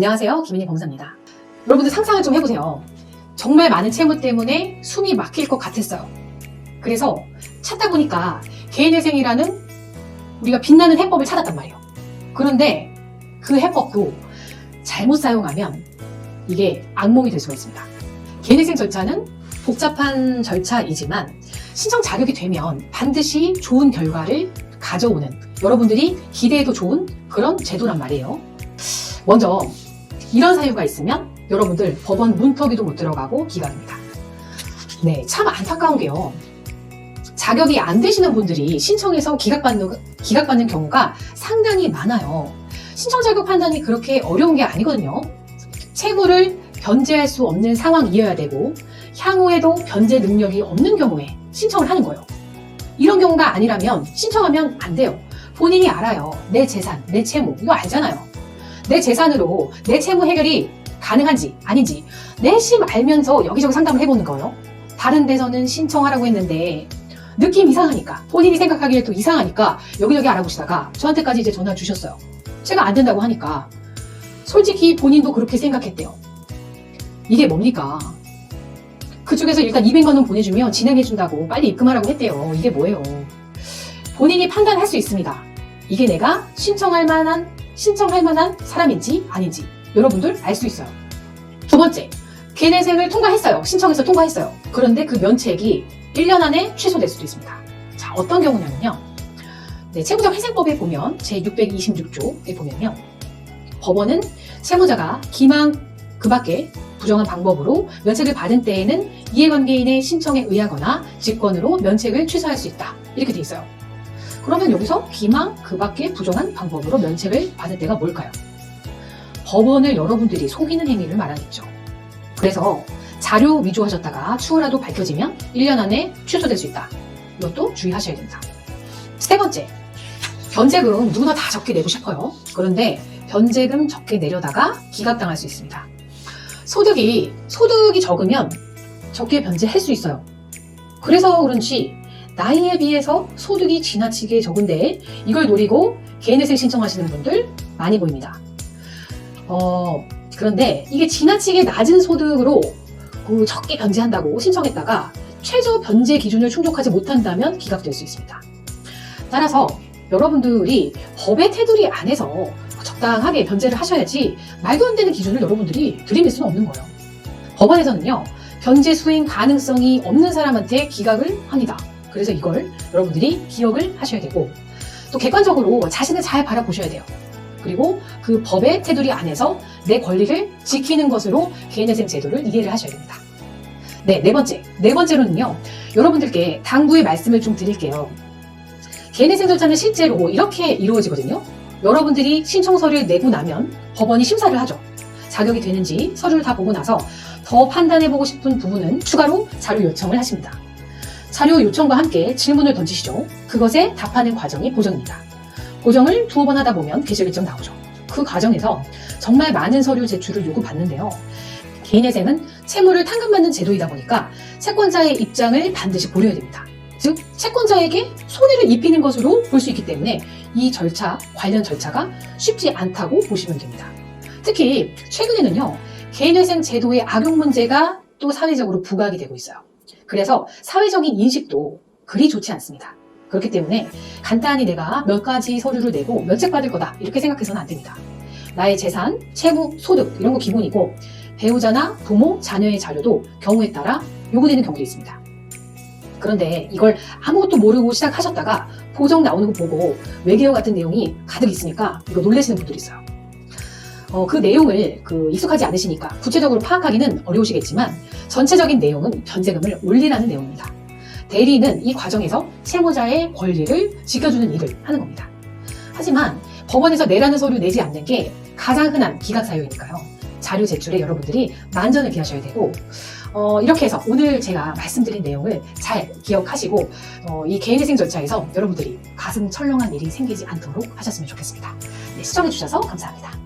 안녕하세요, 김인희 검사입니다. 여러분들 상상을 좀 해보세요. 정말 많은 채무 때문에 숨이 막힐 것 같았어요. 그래서 찾다 보니까 개인회생이라는 우리가 빛나는 해법을 찾았단 말이에요. 그런데 그 해법도 잘못 사용하면 이게 악몽이 될 수가 있습니다. 개인회생 절차는 복잡한 절차이지만 신청 자격이 되면 반드시 좋은 결과를 가져오는, 여러분들이 기대해도 좋은 그런 제도란 말이에요. 먼저 이런 사유가 있으면 여러분들 법원 문턱에도 못 들어가고 기각입니다. 네, 참 안타까운 게요. 자격이 안 되시는 분들이 신청해서 기각받는 경우가 상당히 많아요. 신청 자격 판단이 그렇게 어려운 게 아니거든요. 채무를 변제할 수 없는 상황이어야 되고 향후에도 변제 능력이 없는 경우에 신청을 하는 거예요. 이런 경우가 아니라면 신청하면 안 돼요. 본인이 알아요. 내 재산, 내 채무, 이거 알잖아요. 내 재산으로 내 채무 해결이 가능한지 아닌지 내심 알면서 여기저기 상담을 해보는 거예요. 다른 데서는 신청하라고 했는데 느낌 이상하니까, 본인이 생각하기에 또 이상하니까 여기저기 알아보시다가 저한테까지 이제 전화 주셨어요. 제가 안 된다고 하니까 솔직히 본인도 그렇게 생각했대요. 이게 뭡니까? 그쪽에서 일단 200만 원 보내주면 진행해준다고 빨리 입금하라고 했대요. 이게 뭐예요? 본인이 판단할 수 있습니다. 이게 내가 신청할 만한 사람인지 아닌지 여러분들 알 수 있어요. 두 번째, 개인회생을 통과했어요. 신청해서 통과했어요. 그런데 그 면책이 1년 안에 취소될 수도 있습니다. 자, 어떤 경우냐면요. 네, 채무자 회생법에 보면 제626조에 보면요. 법원은 채무자가 기망 그 밖에 부정한 방법으로 면책을 받은 때에는 이해관계인의 신청에 의하거나 직권으로 면책을 취소할 수 있다. 이렇게 돼 있어요. 그러면 여기서 기망 그 밖에 부정한 방법으로 면책을 받은 때가 뭘까요? 법원을 여러분들이 속이는 행위를 말하겠죠. 그래서 자료 위조하셨다가 추후라도 밝혀지면 1년 안에 취소될 수 있다. 이것도 주의하셔야 됩니다. 세 번째, 변제금 누구나 다 적게 내고 싶어요. 그런데 변제금 적게 내려다가 기각당할 수 있습니다. 소득이 적으면 적게 변제할 수 있어요. 그래서 그런지 나이에 비해서 소득이 지나치게 적은데 이걸 노리고 개인회생 신청하시는 분들 많이 보입니다. 그런데 이게 지나치게 낮은 소득으로 적게 변제한다고 신청했다가 최저 변제 기준을 충족하지 못한다면 기각될 수 있습니다. 따라서 여러분들이 법의 테두리 안에서 적당하게 변제를 하셔야지 말도 안 되는 기준을 여러분들이 들이밀 수는 없는 거예요. 법원에서는요, 변제 수행 가능성이 없는 사람한테 기각을 합니다. 그래서 이걸 여러분들이 기억을 하셔야 되고, 또 객관적으로 자신을 잘 바라보셔야 돼요. 그리고 그 법의 테두리 안에서 내 권리를 지키는 것으로 개인회생 제도를 이해를 하셔야 됩니다. 네 번째로는요, 여러분들께 당부의 말씀을 좀 드릴게요. 개인회생 절차는 실제로 이렇게 이루어지거든요. 여러분들이 신청서를 내고 나면 법원이 심사를 하죠. 자격이 되는지 서류를 다 보고 나서 더 판단해보고 싶은 부분은 추가로 자료 요청을 하십니다. 자료 요청과 함께 질문을 던지시죠. 그것에 답하는 과정이 보정입니다. 보정을 두어 번 하다 보면 개실 결정 나오죠. 그 과정에서 정말 많은 서류 제출을 요구받는데요. 개인회생은 채무를 탕감받는 제도이다 보니까 채권자의 입장을 반드시 고려해야 됩니다. 즉, 채권자에게 손해를 입히는 것으로 볼 수 있기 때문에 이 관련 절차가 쉽지 않다고 보시면 됩니다. 특히 최근에는요, 개인회생 제도의 악용 문제가 또 사회적으로 부각이 되고 있어요. 그래서 사회적인 인식도 그리 좋지 않습니다. 그렇기 때문에 간단히 내가 몇 가지 서류를 내고 면책받을 거다 이렇게 생각해서는 안 됩니다. 나의 재산, 채무, 소득 이런 거 기본이고 배우자나 부모, 자녀의 자료도 경우에 따라 요구되는 경우도 있습니다. 그런데 이걸 아무것도 모르고 시작하셨다가 보정 나오는 거 보고 외계어 같은 내용이 가득 있으니까 이거 놀라시는 분들이 있어요. 그 내용을 익숙하지 않으시니까 구체적으로 파악하기는 어려우시겠지만 전체적인 내용은 변제금을 올리라는 내용입니다. 대리인은 이 과정에서 채무자의 권리를 지켜주는 일을 하는 겁니다. 하지만 법원에서 내라는 서류 내지 않는 게 가장 흔한 기각 사유이니까요. 자료 제출에 여러분들이 만전을 기하셔야 되고, 이렇게 해서 오늘 제가 말씀드린 내용을 잘 기억하시고 이 개인회생 절차에서 여러분들이 가슴 철렁한 일이 생기지 않도록 하셨으면 좋겠습니다. 네, 시청해주셔서 감사합니다.